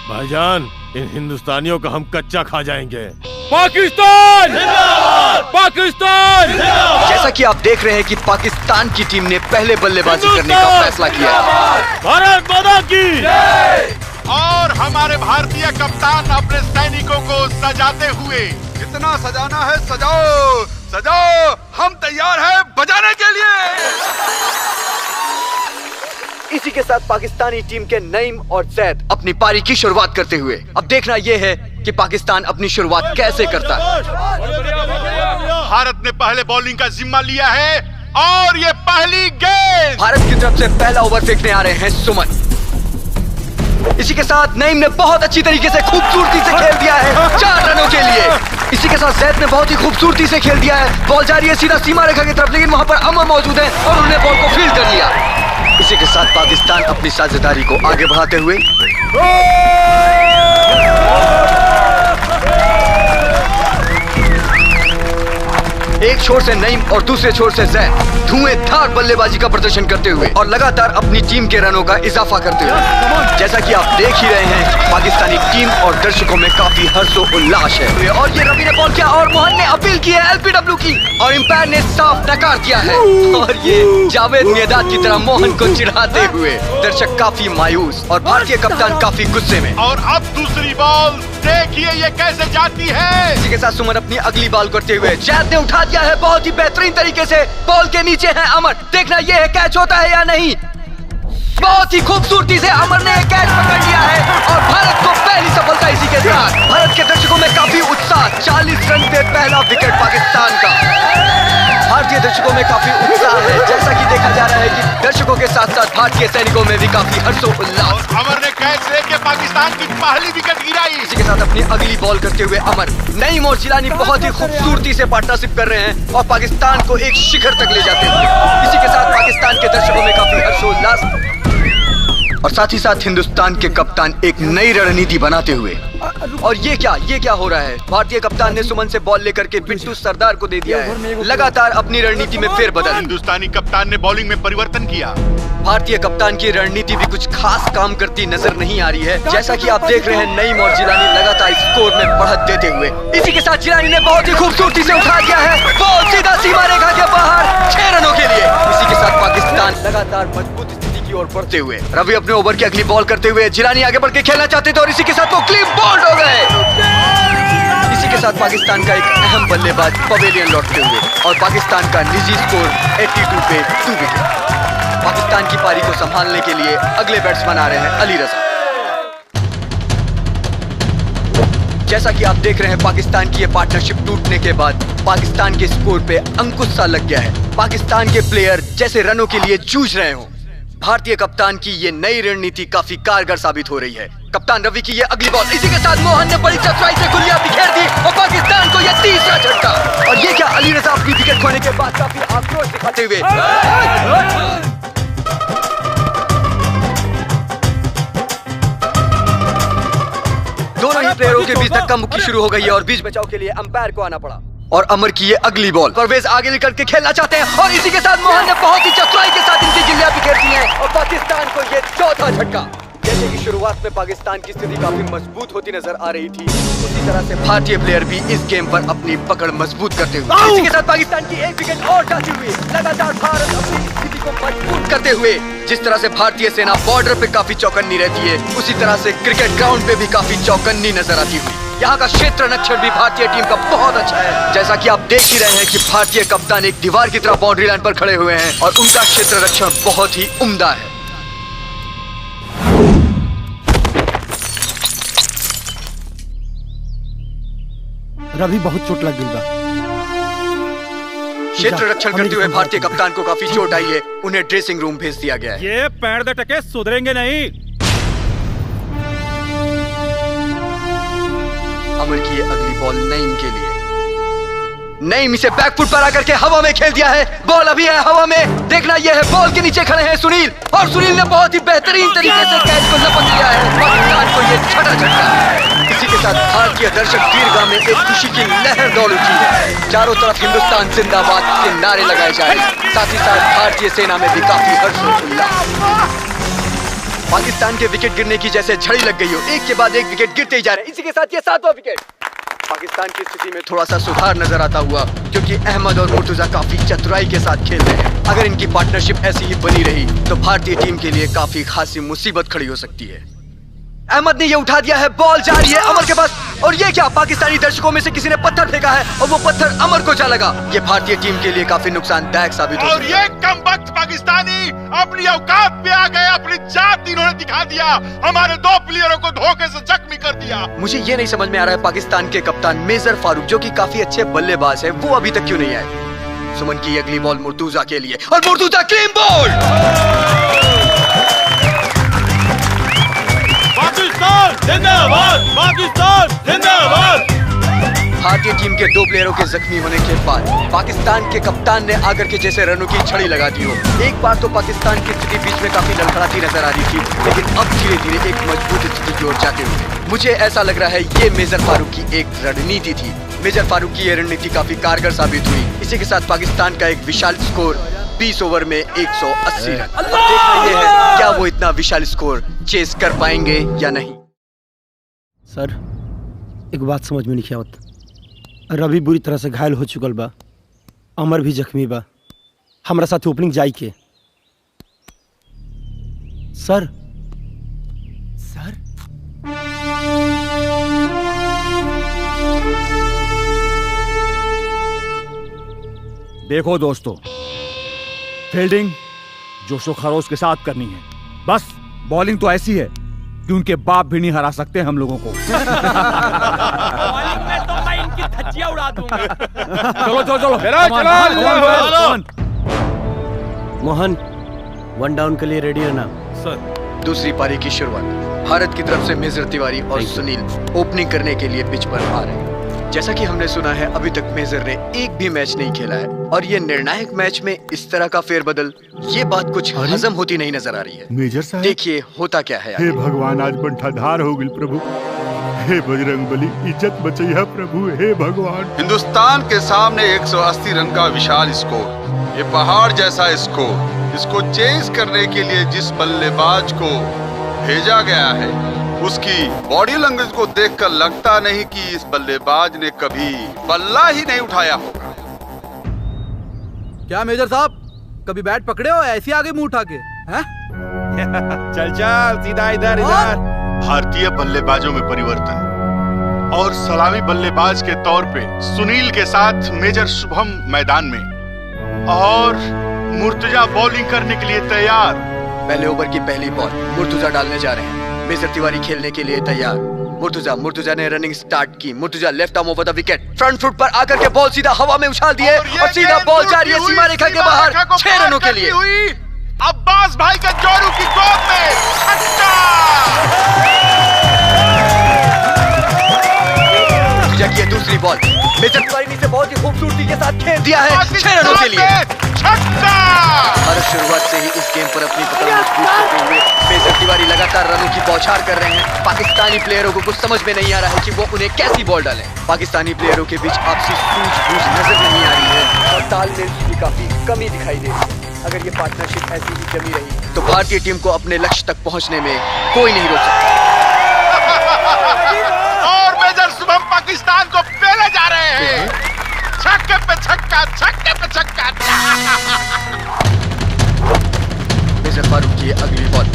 भाईजान, इन हिंदुस्तानियों का हम कच्चा खा जाएंगे। पाकिस्तान! पाकिस्तान! जैसा कि आप देख रहे हैं कि पाकिस्तान की टीम ने पहले बल्लेबाजी करने का फैसला किया है। भारत माता की! और हमारे भारतीय कप्तान अपने सैनिकों को सजाते हुए, जितना सजाना है सजाओ, सजाओ, हम तैयार हैं बजाने के लिए। इसी के साथ पाकिस्तानी टीम के नईम और जैद अपनी पारी की शुरुआत करते हुए। अब देखना यह है कि पाकिस्तान अपनी शुरुआत कैसे करता है। भारत ने पहले बॉलिंग का जिम्मा लिया है और ये पहली गेंद। भारत की तरफ से पहला ओवर फेंकने आ रहे हैं सुमन। इसी के साथ नईम ने बहुत अच्छी तरीके से खूबसूरती से खेल दिया है 4 रनों के लिए। इसी के साथ जैद ने बहुत ही खूबसूरती से खेल दिया है। बॉल जा रही है सीधा सीमा रेखा की तरफ, लेकिन वहां पर अमर मौजूद है और उन्होंने बॉल को फील्ड कर लिया। इसी के साथ पाकिस्तान अपनी साझेदारी को आगे बढ़ाते हुए एक छोर से नईम और दूसरे छोर से जैद धुएंधार बल्लेबाजी का प्रदर्शन करते हुए और लगातार अपनी टीम के रनों का इजाफा करते हुए। जैसा कि आप देख ही रहे हैं, पाकिस्तानी टीम और दर्शकों में काफी हर्षोल्लास है। और ये रवि ने बॉल किया और मोहन ने अपील की है एलबीडब्ल्यू की, और अंपायर ने साफ नकार दिया है। और ये जावेद मियादाद की तरह मोहन को चिढ़ाते हुए दर्शक काफी मायूस और भारतीय कप्तान काफी गुस्से में। और अब दूसरी बॉल देखिए ये कैसे जाती है। इसी के साथ सुमन अपनी अगली बॉल करते हुए जैद ने उठा दिया है बहुत ही बेहतरीन तरीके से। बॉल के नीचे है अमर, देखना यह है कैच होता है या नहीं। बहुत ही खूबसूरती से अमर ने कैच पकड़ लिया है और भारत को पहली सफलता इसी के साथ। भारत के दर्शकों में काफी उत्साह। 40 रन पे पहला विकेट पाकिस्तान का। भारतीय दर्शकों में काफी उत्साह है। जैसा कि देखा जा रहा है कि दर्शकों के साथ साथ भारतीय सैनिकों में भी काफी हर्षोल्लास। अमर ने कैच लेके पाकिस्तान की पहली विकेट गिराई। इसी के साथ अपनी अगली बॉल करते हुए अमर, नईम और जिलानी बहुत ही खूबसूरती से पार्टनरशिप कर रहे हैं और पाकिस्तान को एक शिखर तक ले जाते हैं। इसी के साथ पाकिस्तान के दर्शकों में काफी हर्षोल्लास और साथ ही साथ हिंदुस्तान के कप्तान एक नई रणनीति बनाते हुए। और ये क्या हो रहा है? भारतीय कप्तान ने सुमन से बॉल लेकर के बिट्टू सरदार को दे दिया है। लगातार अपनी रणनीति में फेरबदल। हिंदुस्तानी कप्तान ने बॉलिंग में परिवर्तन किया। भारतीय कप्तान की रणनीति भी कुछ खास काम करती नजर नहीं आ रही है। जैसा कि आप देख रहे हैं, नईम और जिलानी लगातार स्कोर में बढ़त देते हुए। इसी के साथ जिलानी ने बहुत ही खूबसूरती से उठा दिया है बॉल सीधा सीमा रेखा के बाहर 6 रनों के लिए। इसी के साथ पाकिस्तान लगातार मजबूत स्थिति की ओर बढ़ते हुए। रवि अपने ओवर की अगली बॉल करते हुए, जिलानी आगे बढ़ के खेलना चाहते थे और इसी के साथ वो क्लीन बोल्ड हो गए। इसी के साथ पाकिस्तान का एक अहम बल्लेबाज पवेलियन लौटते हुए और पाकिस्तान का निजी स्कोर 82 पे 2 विकेट। पाकिस्तान की पारी को संभालने के लिए अगले बैट्समैन आ रहे हैं अली रजा। जैसा कि आप देख रहे हैं, पाकिस्तान की ये पार्टनरशिप टूटने के बाद पाकिस्तान के स्कोर पे अंकुश सा लग गया है। पाकिस्तान के प्लेयर जैसे रनों के लिए जूझ रहे हों। भारतीय कप्तान की ये नई रणनीति काफी कारगर साबित हो रही है। कप्तान रवि की ये अगली बॉल, इसी के साथ मोहन ने बड़ी चतुराई से गुलियां बिखेर दी और पाकिस्तान को ये तीसरा झटका। और ये क्या, अली रजा अपनी विकेट खोने के बाद काफी आक्रोश दिखाते हुए। दोनों ही प्लेयरों के बीच धक्का मुक्की शुरू हो गई है और बीच बचाव के लिए अंपायर को आना पड़ा। और अमर की ये अगली बॉल, परवेज आगे निकल के खेलना चाहते हैं और इसी के साथ मोहन ने बहुत ही चतुराई के साथ इनकी गिल्लियां बिखेर दी हैं और पाकिस्तान को ये चौथा झटका। जैसे कि शुरुआत में पाकिस्तान की स्थिति काफी मजबूत होती नजर आ रही थी, उसी तरह से भारतीय प्लेयर भी इस गेम पर अपनी पकड़ मजबूत करते हुए। इसी के साथ पाकिस्तान की एक विकेट और जाती हुई लगातार भारत अपनी स्थिति को मजबूत करते हुए। जिस तरह से भारतीय सेना बॉर्डर पे काफी चौकन्नी रहती है, उसी तरह से क्रिकेट ग्राउंड पे भी काफी चौकन्नी नजर आती हुई। यहाँ का क्षेत्र रक्षण भी भारतीय टीम का बहुत अच्छा है। जैसा कि आप देख ही रहे हैं कि भारतीय कप्तान एक दीवार की तरह बाउंड्री लाइन पर खड़े हुए हैं और उनका क्षेत्र रक्षण बहुत ही उम्दा है। रवि बहुत चोट लग गई बा। क्षेत्र रक्षण करते हुए भारतीय कप्तान को काफी चोट आई है। उन्हें ड्रेसिंग रूम भेज दिया गया है। ये पैर दे टके सुधरेंगे नहीं। अमर की अगली बॉल नईम के लिए। नईम इसे बैकफुट पर आकर के हवा में खेल दिया है। बॉल अभी है हवा में। देखना यह है, बॉल के नीचे खड़े हैं सुनील और सुनील ने बहुत ही बेहतरीन तरीके से कैच को लपक लिया है। पाकिस्तान को यह छठा झटका। इसी के साथ भारतीय दर्शक दीर्घा में एक खुशी की लहर दौड़ उठी है। चारों तरफ हिंदुस्तान जिंदाबाद के नारे लगाए जा रहे हैं। साथ ही साथ भारतीय सेना में भी काफी हर्षोल्लास। पाकिस्तान के विकेट गिरने की जैसे झड़ी लग गई हो, एक के बाद एक विकेट गिरते ही जा रहे हैं। इसी के साथ ये 7वां विकेट। पाकिस्तान की स्थिति में थोड़ा सा सुधार नजर आता हुआ, क्योंकि अहमद और मुर्तुजा काफी चतुराई के साथ खेल रहे हैं। अगर इनकी पार्टनरशिप ऐसी ही बनी रही तो भारतीय टीम के लिए काफी खासी मुसीबत खड़ी हो सकती है। अहमद ने ये उठा दिया है, बॉल जा रही है अमर के पास, और ये क्या, पाकिस्तानी दर्शकों में से किसी ने पत्थर फेंका है और वो पत्थर अमर को जा लगा। ये भारतीय टीम के लिए काफी नुकसानदायक साबित हो और ये कमबख्त पाकिस्तानी अपनी औकात पे आ गए, अपनी जात इन्होंने दिखा दिया, हमारे 2 प्लेयरों को धोखे से जख्मी कर दिया। मुझे ये नहीं समझ में आ रहा है पाकिस्तान के कप्तान मेजर फारूक, जो कि काफी अच्छे बल्लेबाज है, वो अभी तक क्यों नहीं आए। सुमन की अगली बॉल मुर्तुजा के लिए, और मुर्तुजा क्लीन बॉल। पाकिस्तान जिंदाबाद, पाकिस्तान जिंदाबाद। भारतीय टीम के 2 प्लेयरों के जख्मी होने के बाद पाकिस्तान के कप्तान ने आकर के जैसे रनों की छड़ी लगा दी हो। एक बार तो पाकिस्तान की स्थिति बीच में काफी लड़खड़ाती नजर आ रही थी, लेकिन अब धीरे धीरे एक मजबूत स्थिति की ओर जाते हुए मुझे ऐसा लग रहा है ये मेजर फारूक की एक रणनीति थी। मेजर फारूक की ये रणनीति काफी कारगर साबित हुई। इसी के साथ पाकिस्तान का एक विशाल स्कोर 20 ओवर में 180 रन। अब देखना ये है क्या वो इतना विशाल स्कोर चेस कर पाएंगे या नहीं। सर, एक बात समझ में नहीं आवत। रवि बुरी तरह से घायल हो चुकल बा, अमर भी जख्मी बा, हमरा साथ ओपनिंग जाई के। सर सर देखो दोस्तों, फील्डिंग जोशो खरोश के साथ करनी है, बस बॉलिंग तो ऐसी है कि उनके बाप भी नहीं हरा सकते हम लोगों को। बॉलिंग में तो मैं इनकी धज्जियां उड़ा दूंगा। चलो चलो चलो, चलो। मोहन, 1 डाउन के लिए रेडी रहना। सर, दूसरी पारी की शुरुआत भारत की तरफ से मेजर तिवारी और सुनील ओपनिंग करने के लिए पिच पर आ रहे हैं। जैसा कि हमने सुना है, अभी तक मेजर ने एक भी मैच नहीं खेला है, और ये निर्णायक मैच में इस तरह का फेरबदल, ये बात कुछ हजम होती नहीं नजर आ रही है। मेजर साहब, देखिए होता क्या है। हे भगवान, आज बंठाधार हो गई प्रभु। हे बजरंग बली, इज्जत बचैया प्रभु, हे भगवान। हिंदुस्तान के सामने 180 रन का विशाल स्कोर, ये पहाड़ जैसा स्कोर, इसको चेस करने के लिए जिस बल्लेबाज को भेजा गया है, उसकी बॉडी लैंग्वेज को देखकर लगता नहीं कि इस बल्लेबाज ने कभी बल्ला ही नहीं उठाया होगा। क्या मेजर साहब, कभी बैट पकड़े हो ऐसे आगे मुंह उठा के? हैं? चल चल सीधा इधर इधर। भारतीय बल्लेबाजों में परिवर्तन, और सलामी बल्लेबाज के तौर पे सुनील के साथ मेजर शुभम मैदान में, और मुर्तुजा बॉलिंग करने के लिए तैयार। पहले ओवर की पहली बॉल मुर्तुजा डालने जा रहे हैं। मेजर तिवारी खेलने के लिए तैयार। मुर्तुजा ने रनिंग स्टार्ट की। Murtuza left arm over the wicket, front foot पर आकर के बॉल सीधा हवा में उछाल दिए, और सीधा बॉल जा रही है सीमा रेखा के बाहर 6 रनों के लिए। अब्बास भाई का जोरू की गोद में छक्का। मुर्तुजा की दूसरी बॉल मेजर तिवारी ने इसे बहुत ही खूबसूरती के साथ खेल दिया है 6 रनों के लिए। छक्का। हर शुरुआत से ही इस गेम पर अपनी पकड़ मजबूत करते हुए मेजर तिवारी लगातार रनों की बौछार कर रहे हैं। पाकिस्तानी प्लेयरों को कुछ समझ में नहीं आ रहा है कि वो उन्हें कैसी बॉल डालें। पाकिस्तानी प्लेयरों के बीच आपसी सूझबूझ नजर नहीं आ रही है, और तालमेल की भी काफी कमी दिखाई दे रही है। अगर ये पार्टनरशिप ऐसी ही जमी रही तो भारतीय टीम को अपने लक्ष्य तक पहुंचने में कोई नहीं रोक सकता। और मेजर शुभम पाकिस्तान को पहले जा रहे हैं। छक्के पे छक्का, छक्के पे छक्का। मेजर फारूक की अगली बॉल,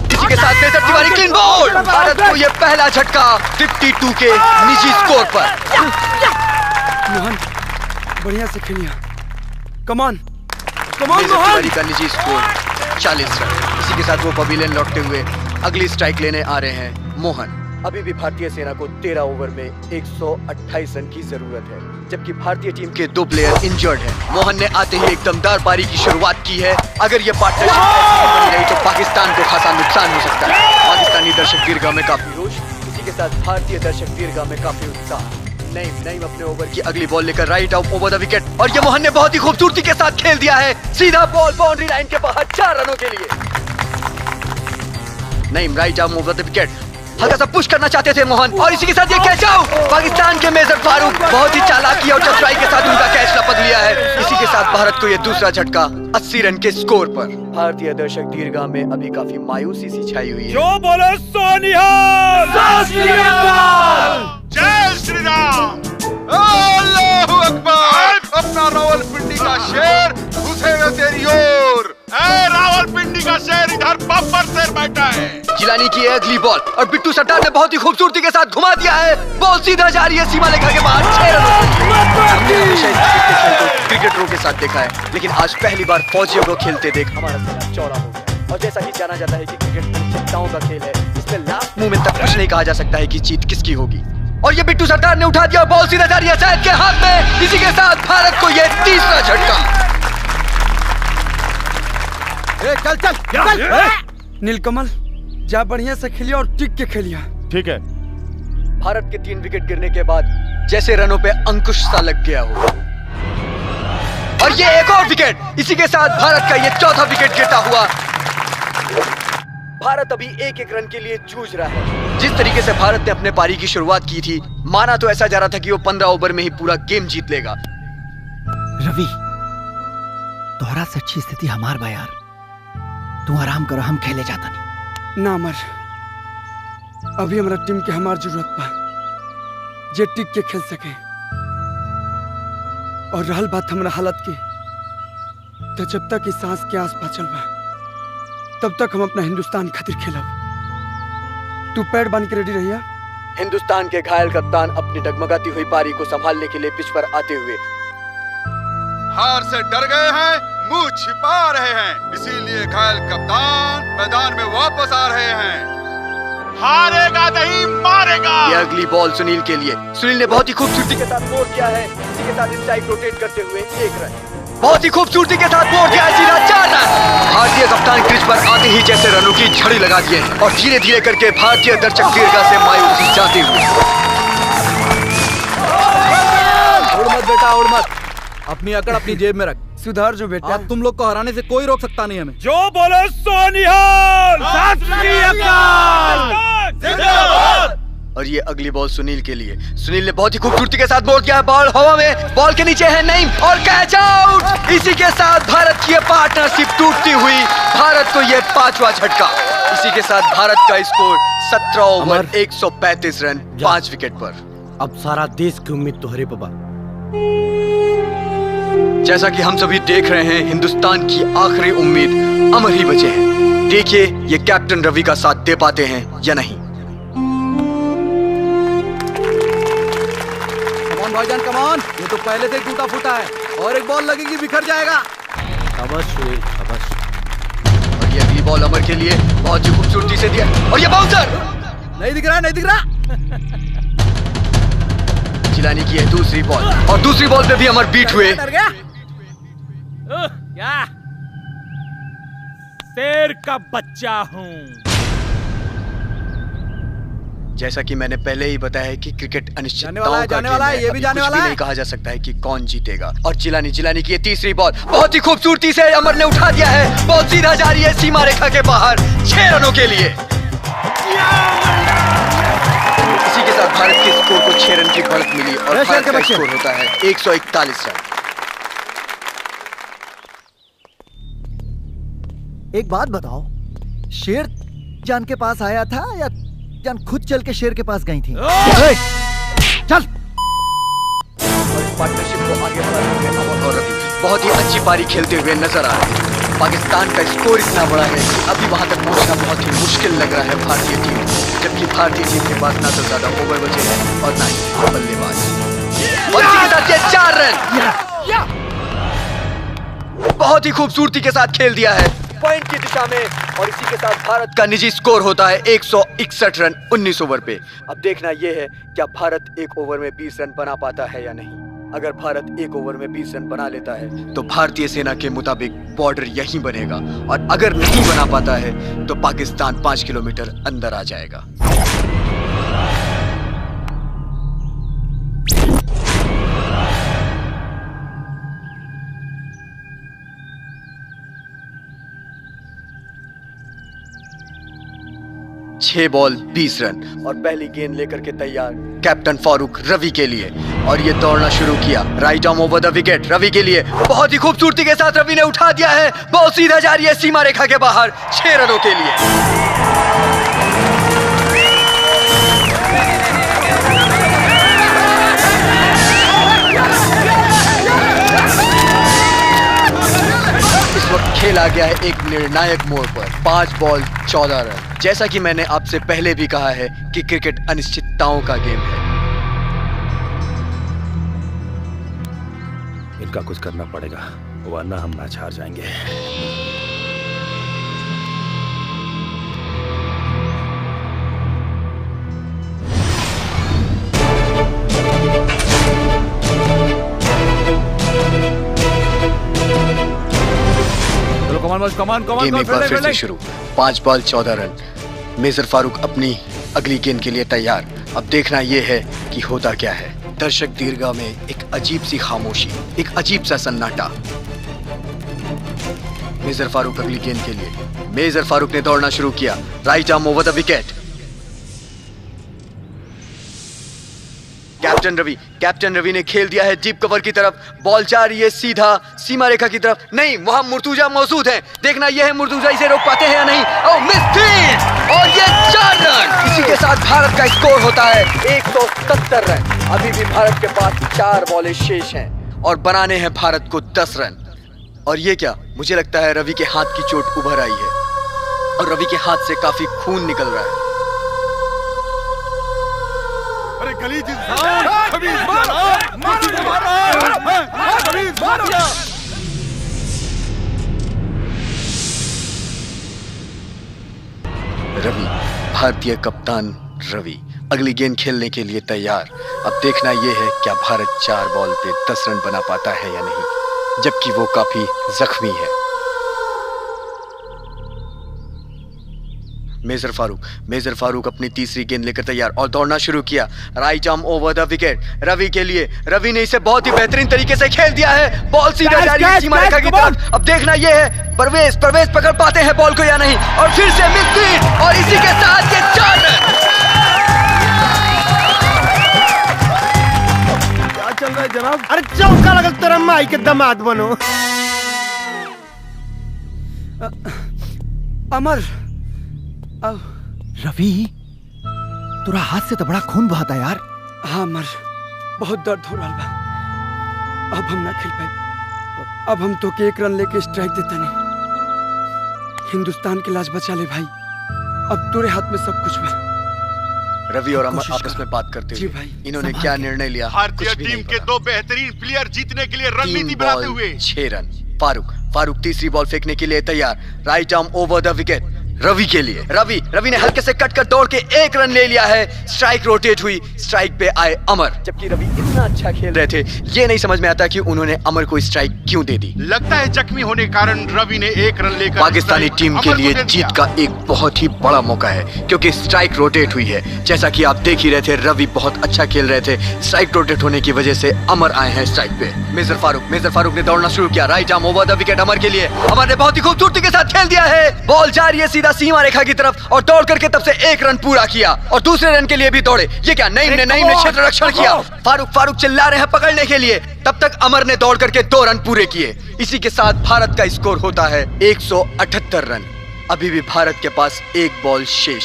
इसी के साथ major Tiwari clean ball. Bharat को यह पहला झटका 52 के निजी स्कोर पर। मोहन, बढ़िया से खेलिया। कमान मेजर तिवारी का निजी स्कोर 40 रन। इसी के साथ वो पवेलियन लौटते हुए अगली स्ट्राइक लेने आ रहे हैं मोहन। अभी भी भारतीय सेना को 13 ओवर में 128 रन की जरूरत है, जबकि भारतीय टीम के 2 प्लेयर इंजर्ड हैं। मोहन ने आते ही एक दमदार पारी की शुरुआत की है। अगर ये पार्टनरशिप ऐसी बनी रही तो पाकिस्तान को खासा नुकसान हो सकता है। पाकिस्तानी दर्शक दीर्घा में काफी रोष, इसी के साथ भारतीय दर्शक दीर्घा में काफी उत्साह। नईम अपने ओवर की अगली बॉल लेकर right out over the wicket, और ये मोहन ने बहुत ही खूबसूरती के साथ खेल दिया है। सीधा बॉल बाउंड्री लाइन के बाहर 4 रनों के लिए। Naeem right arm over the wicket, हल्का सा पुश करना चाहते थे मोहन, और इसी के साथ ये कैच आउट। पाकिस्तान के मेजर फारूक बहुत ही चालाकी और चतुराई के साथ उनका कैच लपक लिया है। इसी के साथ भारत को ये दूसरा झटका 80 रन के स्कोर पर। भारतीय दर्शक दीर्घा में अभी काफी मायूसी सी छाई हुई है। जो बोलो सोनिहाल। जय श्री राम। अल्लाहू अकबर। अपना रावलपिंडी का शेर घुसेगा तेरी ओर। रावलपिंडी का शेर इधर बब्बर शेर बैठा है। जिलानी की अगली बॉल और बिट्टू सट्टार ने बहुत ही खूबसूरती के साथ घुमा दिया है। बॉल सीधा जा रही है सीमा रेखा के बाहर। 6 रन। हमने हमेशा इस क्रिकेट खेल को क्रिकेटरों के साथ देखा है, लेकिन आज पहली बार फौजियों को खेलते देख हमारा सीना चौड़ा हो गया। और जैसा कि जाना जाता है कि क्रिकेट अनिश्चितताओं का खेल है, इसमें लास्ट मोमेंट तक कुछ नहीं कहा जा सकता है कि जीत किसकी होगी। और ये बिट्टू सट्टार ने उठा दिया, बॉल सीधा जा रही है सैयद के हाथ में। इसी के साथ भारत को ये तीसरा झटका। चल चल चल। नीलकमल जा बढ़िया से खेलिया और टिक के खेलिया। ठीक है। भारत के 3 विकेट गिरने के बाद जैसे रनों पे अंकुश सा लग गया हो। और ये एक और विकेट। इसी के साथ भारत का ये चौथा विकेट गिरता हुआ। भारत अभी 1-1 रन के लिए जूझ रहा है। जिस तरीके से भारत ने अपने पारी की शुरुआत की थी, माना तो ऐसा जा रहा था कि वो 15 ओवर में ही पूरा गेम जीत लेगा। रवि, तोहरा से अच्छी स्थिति हमार बा यार। तू आराम करो, हम खेले जाता नहीं। ना मर, अभी हमारा टीम के हमार जरूरत बा जे टिक के खेल सके। और रहल बात हमारा हालत की, तो जब तक इस सांस के आस बचल बा तब तक हम अपना हिंदुस्तान खातिर खेलब। तू पैड बांध के रेडी रहिया। हिंदुस्तान के घायल कप्तान अपनी डगमगाती हुई पारी को संभालने के लिए पिच पर आते हुए हार से डर गए हैं, मुंह छिपा रहे हैं, इसीलिए घायल कप्तान मैदान में वापस आ रहे हैं। हारेगा नहीं मारेगा। ये अगली बॉल सुनील के लिए। सुनील ने बहुत ही खूबसूरती के साथ बोल किया है। इसी के साथ इनसाइड रोटेट करते हुए 1 रन। बहुत ही खूबसूरती के साथ बोल किया है, सीधा 4 रन। भारतीय कप्तान क्रीज पर आते ही जैसे रनों की झड़ी लगा दिए और धीरे धीरे करके भारतीय दर्शक दीर्घा से मायूसी जाते हुए। उड़ मत बेटा, उड़ मत। अपनी अकड़ अपनी जेब में रख। सुधार जो बेटा। अब तुम लोग को हराने से कोई रोक सकता नहीं हमें। जो बोलो सोनिहाल। और ये अगली बॉल सुनील के लिए। सुनील ने बहुत ही खूबसूरती के साथ बोल किया है, बॉल हवा में, बॉल के नीचे है नईम और कैच आउट। इसी के साथ भारत की ये पार्टनरशिप टूटती हुई भारत को ये 5वां झटका। इसी के साथ भारत का स्कोर 17 ओवर 135 रन 5 विकेट पर। अब सारा देश की उम्मीद तोहरे पे बा। जैसा कि हम सभी देख रहे हैं, हिंदुस्तान की आखिरी उम्मीद अमर ही बचे हैं। देखिए ये कैप्टन रवि का साथ दे पाते हैं या नहीं। कमान भाईजान कमान, ये तो पहले से टूटा फूटा है और एक बॉल लगेगी बिखर जाएगा। शाबाश सुनील, शाबाश। और ये अगली बॉल अमर के लिए बहुत ही खूबसूरती से दिया और ये बाउंसर नहीं दिख रहा, नहीं दिख रहा। जिलानी की है दूसरी बॉल और दूसरी बॉल पे भी अमर बीट हुए। डर गया? क्या? शेर का बच्चा हूँ। जैसा कि मैंने पहले ही बताया है कि क्रिकेट अनिश्चितताओं का जाने वाला है, ये भी जाने वाला है। नहीं कहा जा सकता है कि कौन जीतेगा। और जिलानी की ये तीसरी बॉल बहुत ही खूबसूरती से अमर ने उठा दिया है। बॉल सीधा जा रही है सीमा रेखा के बाहर 6 रनों के लिए। इसी के साथ भारत के स्कोर को 6 रन की बढ़त मिली और भारत का स्कोर होता है 141 रन। एक बात बताओ, शेर जान के पास आया था या जान खुद चल के शेर के पास गई थी? चल। और इस पार्टनरशिप को आगे बढ़ाते हुए अमर और रवि बहुत ही अच्छी पारी खेलते हुए नजर आ रहे हैं। पाकिस्तान का स्कोर इतना बड़ा है कि अभी वहां तक पहुंचना बहुत ही मुश्किल लग रहा है भारतीय टीम, जबकि भारतीय टीम के पास ना तो ज्यादा ओवर बचे हैं और ना ही बल्लेबाज। और इसी के साथ ये 4 रन बहुत ही खूबसूरती के साथ खेल दिया है पॉइंट की दिशा में। और इसी के साथ भारत का निजी स्कोर होता है 161 रन 19 ओवर पे। अब देखना यह है क्या भारत 1 ओवर में 20 रन बना पाता है या नहीं। अगर भारत 1 ओवर में 20 रन बना लेता है तो भारतीय सेना के मुताबिक बॉर्डर यहीं बनेगा, और अगर नहीं बना पाता है तो पाकिस्तान 5 किलोमीटर अंदर आ जाएगा। 6 बॉल 20 रन और पहली गेंद लेकर के तैयार कैप्टन फारूक रवि के लिए। और ये दौड़ना शुरू किया, right arm over the wicket Ravi के लिए। बहुत ही खूबसूरती के साथ रवि ने उठा दिया है, बॉल सीधा जा रही है सीमा रेखा के बाहर 6 रनों के लिए। खेला गया है एक निर्णायक मोड़ पर, 5 बॉल 14 रन। जैसा कि मैंने आपसे पहले भी कहा है कि क्रिकेट अनिश्चितताओं का गेम है। इनका कुछ करना पड़ेगा वरना हम मैच हार जाएंगे। गेम एक बार फिर से शुरू, 5 बॉल 14 रन। मेजर फारूक अपनी अगली गेंद के लिए तैयार। अब देखना यह है कि होता क्या है। दर्शक दीर्घा में एक अजीब सी खामोशी, एक अजीब सा सन्नाटा। मेजर फारूक अगली गेंद के लिए। मेजर फारूक ने दौड़ना शुरू किया, right arm over the wicket. Captain Ravi ने खेल दिया है डीप कवर की तरफ। बॉल जा रही है सीधा सीमा रेखा की तरफ। नहीं, वहां मुर्तुजा मौजूद है। देखना यह है मुर्तुजा इसे रोक पाते हैं या नहीं। ओह, मिस फील्ड और ये 4 रन। इसी के साथ भारत का स्कोर होता है 170 रन। अभी भी भारत के पास 4 बॉलें शेष हैं और बनाने हैं भारत को 10 रन। और ये क्या, मुझे लगता है रवि के हाथ की चोट उभर आई है और रवि के हाथ से काफी खून निकल रहा है। अरे गलीज इंसान, रवि, भारतीय कप्तान रवि अगली गेंद खेलने के लिए तैयार। अब देखना यह है क्या भारत 4 बॉल पे 10 रन बना पाता है या नहीं, जबकि वो काफी जख्मी है। मेजर फारूक अपनी तीसरी गेंद लेकर तैयार और दौड़ना शुरू किया, right arm over the wicket Ravi के लिए। रवि ने इसे बहुत ही बेहतरीन तरीके से खेल दिया है। बॉल सीधा जा रही है सीमा रेखा की तरफ। अब देखना यह है परवेज पकड़ पाते हैं बॉल को या नहीं। और फिर से मिस फील्ड और इसी के साथ ये 4 रन। क्या चल रहा है जनाब? अरे चौका लगल तेरा माई के दामाद बनो। अमर रवि, तुरा हाथ से तो बड़ा खून बहाता यार। हाँ अमर, बहुत दर्द हो रहा बा। अब हम ना खेल पाए। अब हम तो के 1 रन लेके स्ट्राइक देता नहीं। हिंदुस्तान की लाज बचा ले भाई। अब तेरे हाथ में सब कुछ बा। रवि और अमर आपस में बात करते हुए इन्होंने क्या निर्णय लिया? भारतीय टीम के 2 बेहतरीन प्लेयर जीतने के लिए रणनीति बनाते हुए 6 रन। फारूक तीसरी बॉल फेंकने के लिए तैयार, right arm over the wicket Ravi के लिए। रवि ने हल्के से कट कर दौड़ के 1 रन ले लिया है। स्ट्राइक रोटेट हुई, स्ट्राइक पे आए अमर। जबकि रवि इतना अच्छा खेल रहे थे, ये नहीं समझ में आता कि उन्होंने अमर को स्ट्राइक क्यों दे दी। लगता है जख्मी होने के कारण रवि ने 1 रन लेकर पाकिस्तानी टीम के लिए जीत का एक बहुत ही बड़ा मौका है, क्योंकि स्ट्राइक रोटेट हुई है। जैसा कि आप देख ही रहे थे, रवि बहुत अच्छा खेल रहे थे। स्ट्राइक रोटेट होने की वजह से अमर आए हैं स्ट्राइक पे। मेजर फारूक ने दौड़ना शुरू किया, right arm over the wicket Amar के लिए। अमर ने बहुत ही खूबसूरती के साथ खेल दिया है। बॉल जा रही है सीधा सीमा रेखा की तरफ और दौड़ करके तब से 1 रन पूरा किया और दूसरे रन के लिए भी दौड़े। ये क्या, नईम ने क्षेत्र रक्षण किया। फारूक चिल्ला रहे हैं पकड़ने के लिए। तब तक अमर ने दौड़ करके 2 रन पूरे किए। इसी के साथ भारत का स्कोर होता है 178 रन। अभी भी भारत के पास 1 बॉल शेष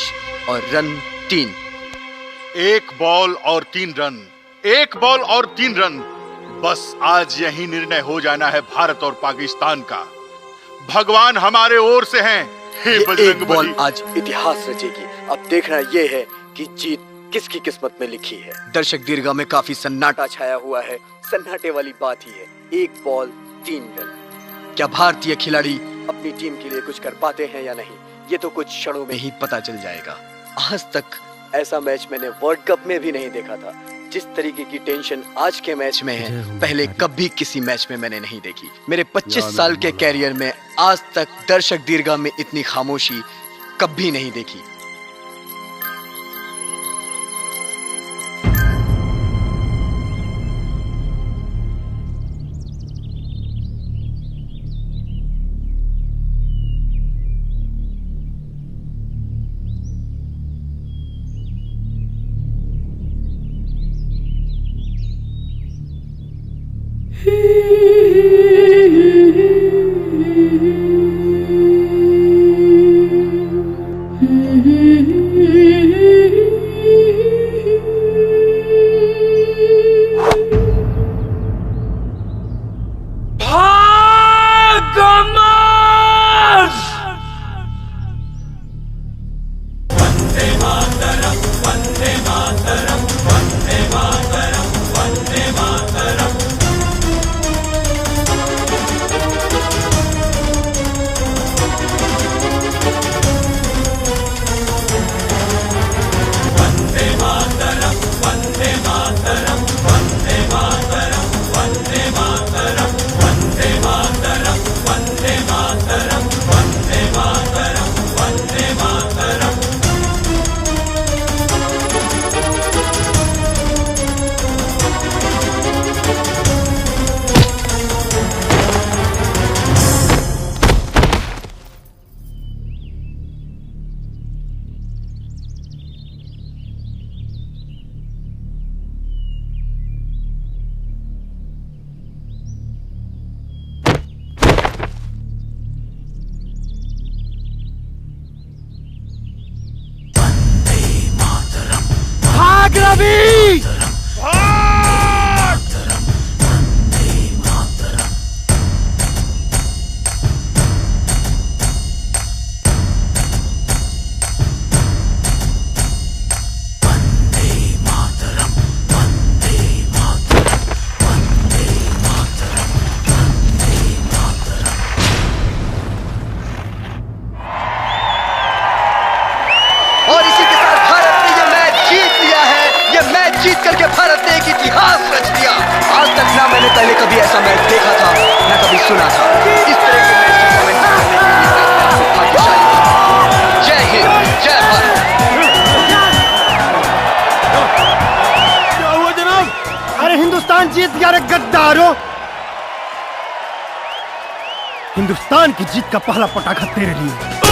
और रन 3। 1 बॉल और 3 रन, 1 बॉल और 3 रन। बस आज यही निर्णय हो जाना है भारत और पाकिस्तान का। भगवान हमारे ओर से हैं। ये 1 बॉल आज इतिहास रचेगी। अब देखना यह है कि जीत किसकी किस्मत में लिखी है। दर्शक दीर्घा में काफी सन्नाटा छाया हुआ है। सन्नाटे वाली बात ही है, 1 बॉल 3 रन। क्या भारतीय खिलाड़ी अपनी टीम के लिए कुछ कर पाते हैं या नहीं, ये तो कुछ क्षणों में ही पता चल जाएगा। आज तक ऐसा मैच मैंने वर्ल्ड कप में भी नहीं देखा था। जिस तरीके की टेंशन आज के मैच में है, पहले कभी किसी मैच में मैंने नहीं देखी। मेरे 25 साल के कैरियर में आज तक दर्शक दीर्घा में इतनी खामोशी कभी नहीं देखी। भाग रवि! और इसी के साथ भारत ने ये मैच जीत लिया है। ये मैच जीत करके भारत ने एक इतिहास रच दिया। आज तक ना मैंने पहले कभी ऐसा मैच देखा था, ना कभी सुना था। इस तरह के मैच की कमेंट्री करने के लिए मैं आपको भाग्यशाली हूं। जय हिंद, जय भारत। क्या हुआ जनाब? अरे हिंदुस्तान जीत गया रे गद्दारों! हिंदुस्तान की जीत का पहला पटाखा तेरे लिए।